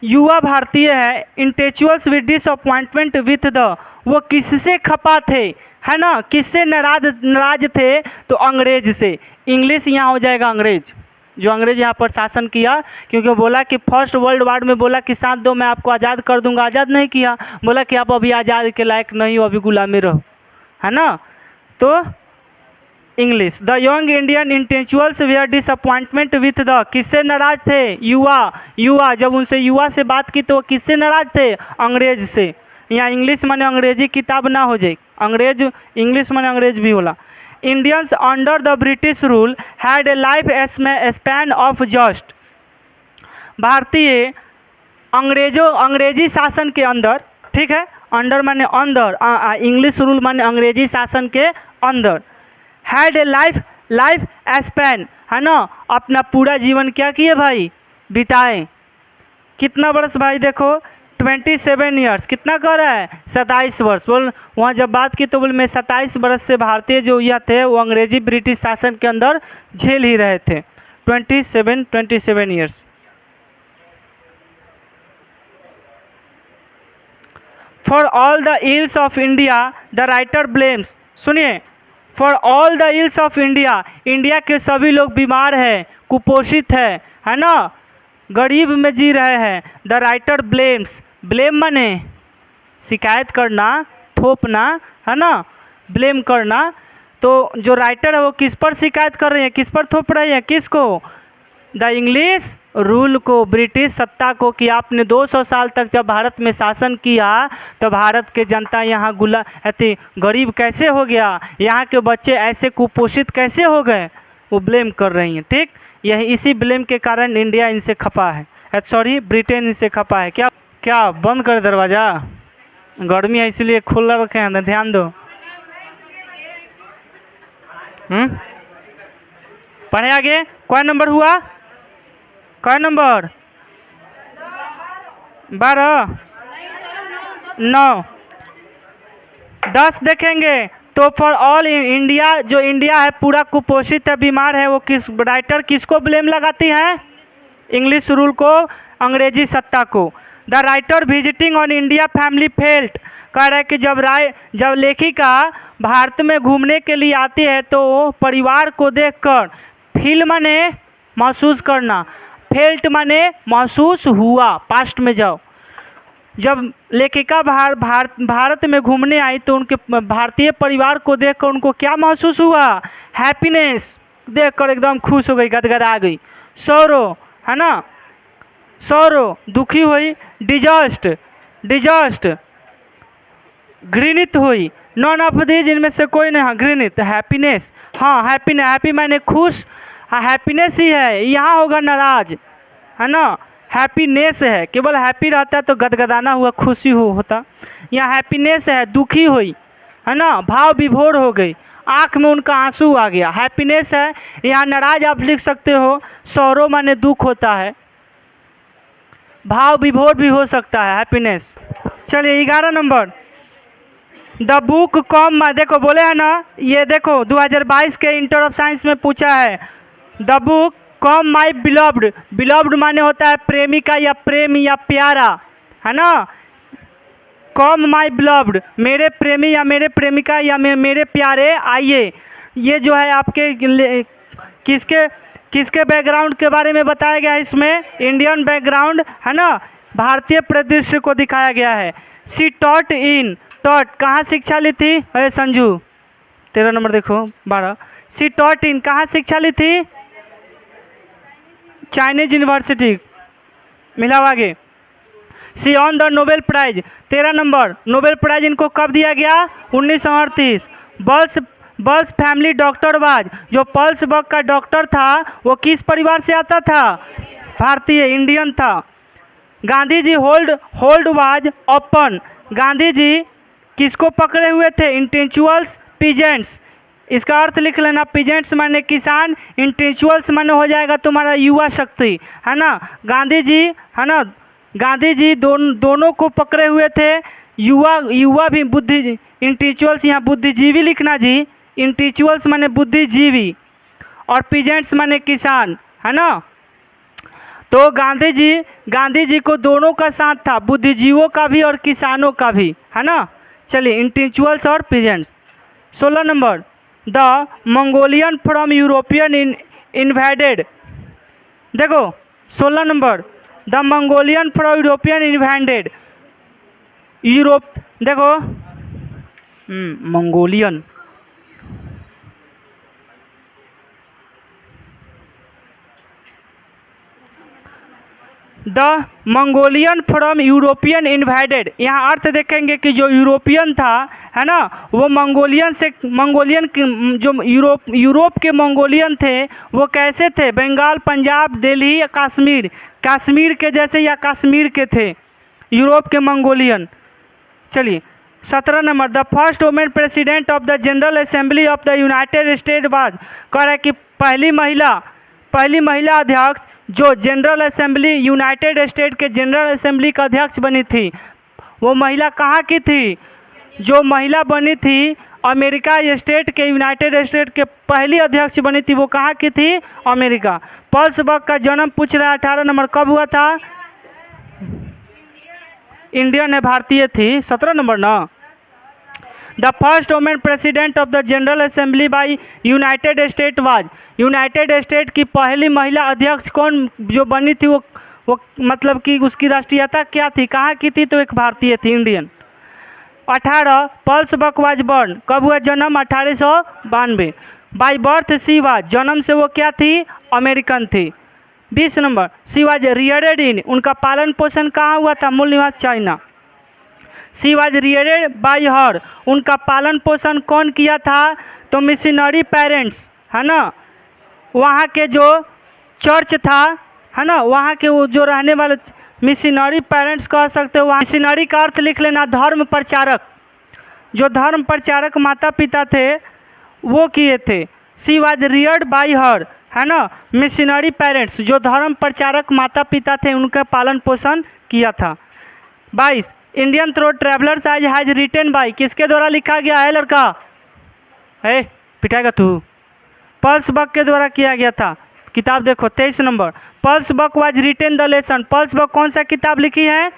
युवा भारतीय है intellectuals with disappointment with the, वो किससे खपा थे, है ना, किससे नाराज थे? तो अंग्रेज से। इंग्लिश यहाँ हो जाएगा अंग्रेज, जो अंग्रेज यहाँ पर शासन किया, क्योंकि बोला कि फर्स्ट वर्ल्ड वार में बोला कि साथ दो मैं आपको आज़ाद कर दूंगा, आज़ाद नहीं किया, बोला कि आप अभी आज़ाद के लायक नहीं हो, अभी गुलामी रहो, है ना। तो English, the young Indian intellectuals were disappointment with the, किससे नाराज थे? युवा, जब उनसे युवा से बात की तो वो किससे नाराज थे? अंग्रेज से। यहाँ इंग्लिश माने अंग्रेजी किताब ना हो जाए, अंग्रेज इंग्लिश माने अंग्रेज भी होला। Indians under the British rule had a life span of just, भारतीय अंग्रेजी शासन के अंदर, ठीक है, अंडर माने अंदर, इंग्लिश रूल माने अंग्रेजी शासन के अंदर, हैड ए लाइफ स्पैन, है ना, अपना पूरा जीवन क्या किए भाई? बिताए। कितना वर्ष भाई? देखो 27 ईयर्स, कितना कर रहा है? 27 वर्ष। बोल वहाँ जब बात की तो बोल मैं 27 वर्ष से भारतीय जो यह थे वो अंग्रेजी ब्रिटिश शासन के अंदर झेल ही रहे थे। 27 years. For all the ills of India the writer blames, सुनिए, for all the ills of India, India के सभी लोग बीमार हैं, कुपोषित है ना, गरीब में जी रहे हैं। द राइटर ब्लेम्स, ब्लेम माने शिकायत करना, थोपना, है ना, ब्लेम करना। तो जो राइटर है वो किस पर शिकायत कर रहे हैं, किस पर थोप रहे हैं? किसको? द इंग्लिश रूल को, ब्रिटिश सत्ता को, कि आपने 200 साल तक जब भारत में शासन किया तो भारत के जनता यहाँ गरीब कैसे हो गया, यहाँ के बच्चे ऐसे कुपोषित कैसे हो गए, वो ब्लेम कर रही हैं। ठीक, यही इसी ब्लेम के कारण इंडिया इनसे खपा है, सॉरी ब्रिटेन इनसे खपा है। क्या बंद कर दरवाज़ा? गर्मी है इसलिए खुला रखे हैं, ध्यान दो। पढ़े आगे। कौन नंबर हुआ? कौन नंबर? 12, 9, 10 देखेंगे तो फॉर ऑल इंडिया, जो इंडिया है पूरा कुपोषित है, बीमार है, वो किस राइटर किसको ब्लेम लगाती है? इंग्लिश रूल को, अंग्रेजी सत्ता को। The writer visiting on India family felt, कह रहा है कि जब लेखिका भारत में घूमने के लिए आती है तो परिवार को देखकर, फील माने महसूस करना, फेल्ट माने महसूस हुआ, पास्ट में जाओ। जब लेखिका भारत में घूमने आई तो उनके भारतीय परिवार को देखकर उनको क्या महसूस हुआ? हैप्पीनेस, देखकर एकदम खुश हो गई, गदगदा गई। सौरो, है ना, सौरो दुखी हुई। डिजस्ट घृणित हुई। नॉन ऑफ दीज, इनमें से कोई नहीं। घृणित। हैप्पीनेस, हाँ हैप्पी माने खुश, हाँ हैप्पीनेस ही है, यहाँ होगा नाराज, है ना, हैप्पीनेस है, केवल हैप्पी रहता है तो गदगदाना हुआ, खुशी होता। यहाँ हैप्पीनेस है, दुखी हुई, है ना, भाव विभोर हो गई, आँख में उनका आंसू आ गया, हैप्पीनेस है। यहाँ नाराज आप लिख सकते हो, सौरो माने दुख होता है, भाव विभोर भी हो सकता है, हैप्पीनेस। चलिए 11 नंबर, द बुक कॉम, देखो बोले है ना, ये देखो 2022 के इंटर ऑफ साइंस में पूछा है, the book com my beloved, beloved माने होता है प्रेमिका या प्रेम या प्यारा, है ना, कॉम माई बिलव्ड, मेरे प्रेमी या मेरे प्रेमिका या मेरे प्यारे आइए। ये जो है आपके किसके किसके बैकग्राउंड के बारे में बताया गया है इसमें, इंडियन बैकग्राउंड, है ना, भारतीय परिदृश्य को दिखाया गया है। सी टॉट इन, टॉट कहाँ शिक्षा ली थी, अरे संजू 13 नंबर देखो 12, सी टॉट इन कहाँ शिक्षा ली थी, चाइनीज यूनिवर्सिटी, मिला आगे। See on the Nobel prize, 13 number, Nobel prize इनको कब दिया गया, 1938। बल्स फैमिली डॉक्टर वाज, जो पल्स बग का डॉक्टर था वो किस परिवार से आता था, भारतीय, इंडियन था। Gandhi ji hold was open, Gandhi ji किसको पकड़े हुए थे, इंटेलेक्चुअल्स पीजेंट्स, इसका अर्थ लिख लेना, पीजेंट्स माने किसान, इंटेलेक्चुअल्स माने हो जाएगा तुम्हारा युवा शक्ति, है ना। गांधी जी, है ना, गांधी जी दोनों को पकड़े हुए थे, युवा भी बुद्धि, इंटेलेक्चुअल्स यहाँ बुद्धिजीवी लिखना जी, इंटेलेक्चुअल्स माने बुद्धिजीवी और पीजेंट्स माने किसान, है ना। तो गांधी जी को दोनों का साथ था, बुद्धिजीवों का भी और किसानों का भी, है ना। चलिए इंटेलेक्चुअल्स और peasants. 16 number, the Mongolian from European invaded, देखो 16 number, the Mongolian from European invaded, Europe, देखो Mongolian, the Mongolian from European invaded, यहाँ अर्थ देखेंगे कि जो यूरोपियन था, है ना, वो मंगोलियन जो यूरोप के मंगोलियन थे वो कैसे थे, बंगाल, पंजाब, दिल्ली, कश्मीर के जैसे या कश्मीर के थे यूरोप के मंगोलियन। चलिए 17 number, the first women president of the general assembly of the United state was, कह रहा है कि पहली महिला अध्यक्ष जो जनरल असेंबली, यूनाइटेड स्टेट के जनरल असेंबली का अध्यक्ष बनी थी, वो महिला कहाँ की थी, जो महिला बनी थी अमेरिका स्टेट के, यूनाइटेड स्टेट के पहली अध्यक्ष बनी थी, वो कहाँ की थी, अमेरिका। पल्स बग का जन्म पूछ रहा है 18 नंबर, कब हुआ था, इंडियन है, भारतीय थी। 17 नंबर ना, the first women president of the general assembly by United state was, United state की पहली महिला अध्यक्ष कौन जो बनी थी, वो मतलब कि उसकी राष्ट्रीयता क्या थी, कहाँ की थी, तो एक भारतीय थी, Indian. 18 pulse Buck was born, कब हुआ जन्म, 1892। बाई बर्थ सी वाज, जन्म से वो क्या थी, अमेरिकन थी। 20 नंबर, सी वाज रियर्ड इन, उनका पालन पोषण कहाँ हुआ था, मूल निवास China. She was Rudyard by her, उनका पालन पोषण कौन किया था, तो मिशनरी पेरेंट्स, है ना, वहाँ के जो चर्च था, है ना, वहाँ के वो जो रहने वाले मिशनरी पेरेंट्स कह सकते हो। वहाँ मिशनरी का अर्थ लिख लेना, धर्म प्रचारक, जो धर्म प्रचारक माता पिता थे वो किए थे। She was Rudyard by her, है ना, मिशनरी पेरेंट्स, जो धर्म प्रचारक माता पिता थे उनका पालन पोषण किया था। 22 इंडियन थ्रो ट्रैवलर्स आज हैज रिटन बाई, किसके द्वारा लिखा गया है लड़का, है पिटाएगा तू, पल्स बग के द्वारा किया गया था। किताब देखो 23 number, Pearl S Buck was written the lesson, Pearl S Buck कौन सा किताब लिखी है,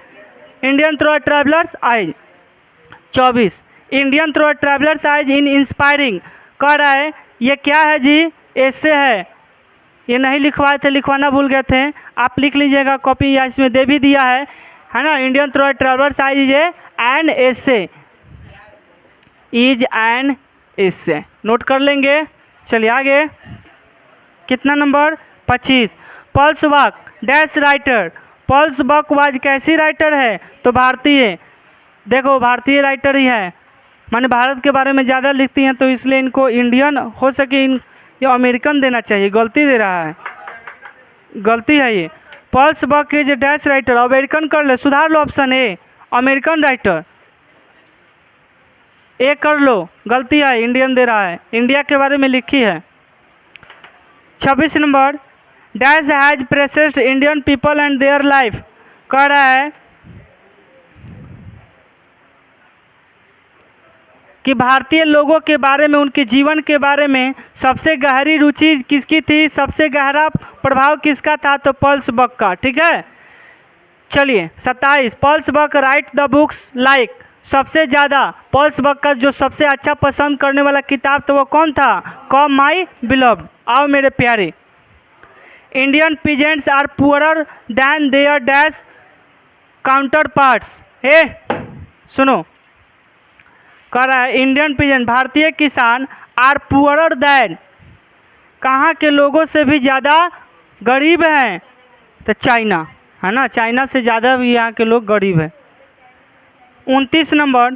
Indian through travellers eyes. 24 Indian through travellers eyes in inspiring, कह रहा है ये क्या है जी, ऐसे है, ये नहीं लिखवाए थे, लिखवाना भूल गए थे, आप लिख लीजिएगा, कॉपी या इसमें दे भी दिया है ना। Indian through travellers eyes is an essay, is an essay, note कर लेंगे। चलिए आगे, कितना नंबर, 25 Pearl S Buck dash writer, Pearl S Buck was कैसी राइटर है, तो भारतीय, देखो भारतीय राइटर ही है, माने भारत के बारे में ज़्यादा लिखती हैं, तो इसलिए इनको इंडियन, हो सके ये अमेरिकन देना चाहिए, गलती दे रहा है, गलती है ये। Pearl S Buck is dash writer, American कर ले, सुधार लो option A American writer, A कर लो, गलती है, इंडियन दे रहा है, इंडिया के बारे में लिखी है। 26 number, dash has praised Indian people and their life, कह रहा है कि भारतीय लोगों के बारे में, उनके जीवन के बारे में सबसे गहरी रुचि किसकी थी, सबसे गहरा प्रभाव किसका था, तो पल्स बक का। ठीक है, चलिए 27, Pearl S Buck wrote the books like, सबसे ज़्यादा पल्स बक का जो सबसे अच्छा पसंद करने वाला किताब तो वो कौन था, कम माई बिलव्ड, आओ मेरे प्यारे। Indian peasants are poorer than their dash counterparts, ए सुनो, कह रहा है इंडियन पीजेंट भारतीय किसान आर पुअरर दैन, कहाँ के लोगों से भी ज़्यादा गरीब हैं, तो चाइना है ना, चाइना से ज़्यादा भी यहाँ के लोग गरीब हैं। 29 number,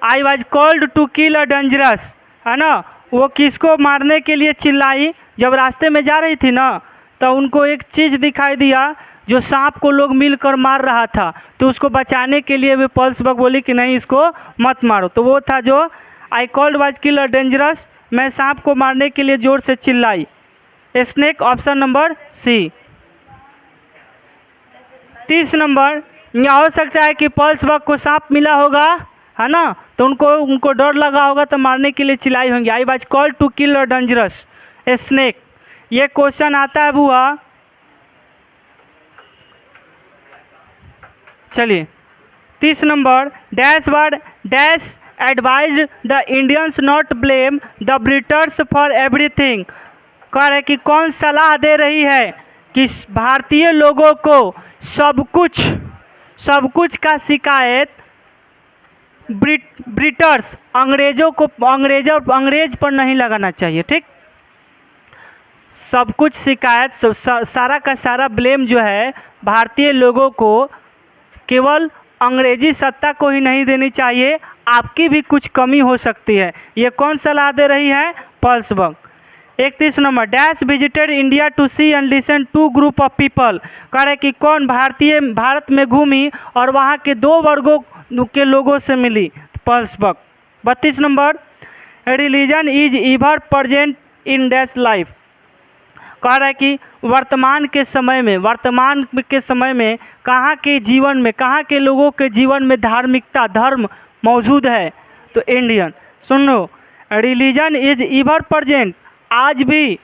I was called to kill a dangerous, है ना, वो किसको मारने के लिए चिल्लाई, जब रास्ते में जा रही थी ना तो उनको एक चीज़ दिखाई दिया जो सांप को लोग मिलकर मार रहा था, तो उसको बचाने के लिए वे पल्स बक बोली कि नहीं इसको मत मारो, तो वो था जो I called was kill a dangerous, मैं सांप को मारने के लिए ज़ोर से चिल्लाई। Snake option number C. 30 number, यह हो सकता है कि पल्स बक को सांप मिला होगा, है ना, तो उनको डर लगा होगा तो मारने के लिए चिल्लाई होंगी, I was called to kill a dangerous snake. ये क्वेश्चन आता है बुआ, चलिए 30 number, dash word dash advise the Indians not blame the Britishers for everything, कह रहे कि कौन सलाह दे रही है कि भारतीय लोगों को सब कुछ का शिकायत ब्रिटर्स अंग्रेज पर नहीं लगाना चाहिए। ठीक, सब कुछ शिकायत सारा का सारा ब्लेम जो है भारतीय लोगों को केवल अंग्रेजी सत्ता को ही नहीं देनी चाहिए, आपकी भी कुछ कमी हो सकती है, ये कौन सलाह दे रही है, Pearl S Buck. 31 number, dash visited India to see and listen to group of people, कह रहे कि कौन भारत में घूमी और वहाँ के 2 वर्गों के लोगों से मिली, Pearl S Buck. 32 number, religion is ever present in dash life, कह रहा है कि वर्तमान के समय में कहाँ के जीवन में, कहाँ के लोगों के जीवन में धर्म मौजूद है, तो इंडियन। सुनो, रिलीजन इज एवर प्रेजेंट, आज भी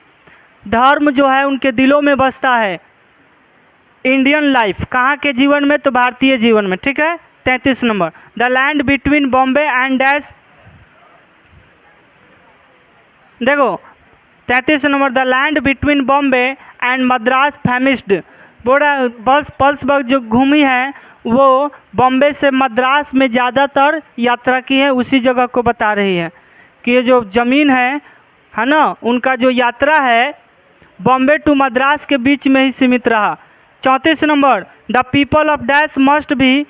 धर्म जो है उनके दिलों में बसता है, इंडियन लाइफ, कहाँ के जीवन में, तो भारतीय जीवन में। ठीक है, 33 number, the land between Bombay and dash, देखो 33 number, the land between Bombay and Madras famished, बोला पल्स बक जो घूमी है वो बॉम्बे से मद्रास में ज़्यादातर यात्रा की है, उसी जगह को बता रही है कि ये जो ज़मीन है ना, उनका जो यात्रा है बॉम्बे टू मद्रास के बीच में ही सीमित रहा। 34 number, the people of dash must be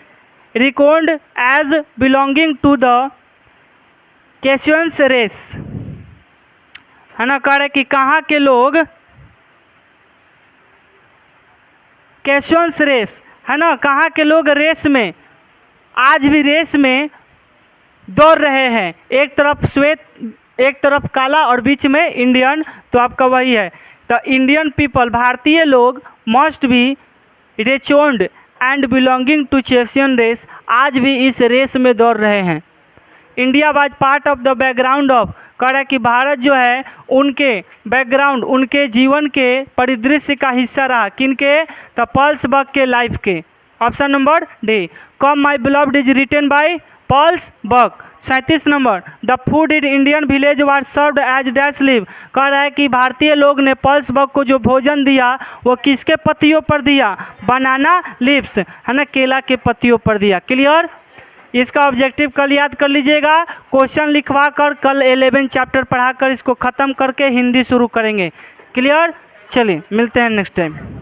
record as belonging to the Caucasians race, है ना, कह रहे कि कहाँ के लोग कैशियंस रेस, है ना, कहाँ के लोग रेस में, आज भी रेस में दौड़ रहे हैं, एक तरफ श्वेत एक तरफ काला और बीच में इंडियन, तो आपका वही है, द इंडियन पीपल, भारतीय लोग must be reckoned and belonging to Caucasian race, आज भी इस रेस में दौड़ रहे हैं। India was part of the background of, कह रहा है कि भारत जो है उनके बैकग्राउंड, उनके जीवन के परिदृश्य का हिस्सा रहा, किनके, द पल्स बक के लाइफ के। Option number D, come my beloved is written by Pearl S Buck. 37 number, the food in Indian village was served as dash leave, कह रहा है कि भारतीय लोग ने पल्स बक को जो भोजन दिया वो किसके पत्तियों पर दिया, बनाना लीव्स, है ना, केला के पत्तियों पर दिया। क्लियर, इसका ऑब्जेक्टिव कल याद कर लीजिएगा, क्वेश्चन लिखवा कर कल 11 चैप्टर पढ़ाकर इसको ख़त्म करके हिंदी शुरू करेंगे। क्लियर, चलिए मिलते हैं नेक्स्ट टाइम।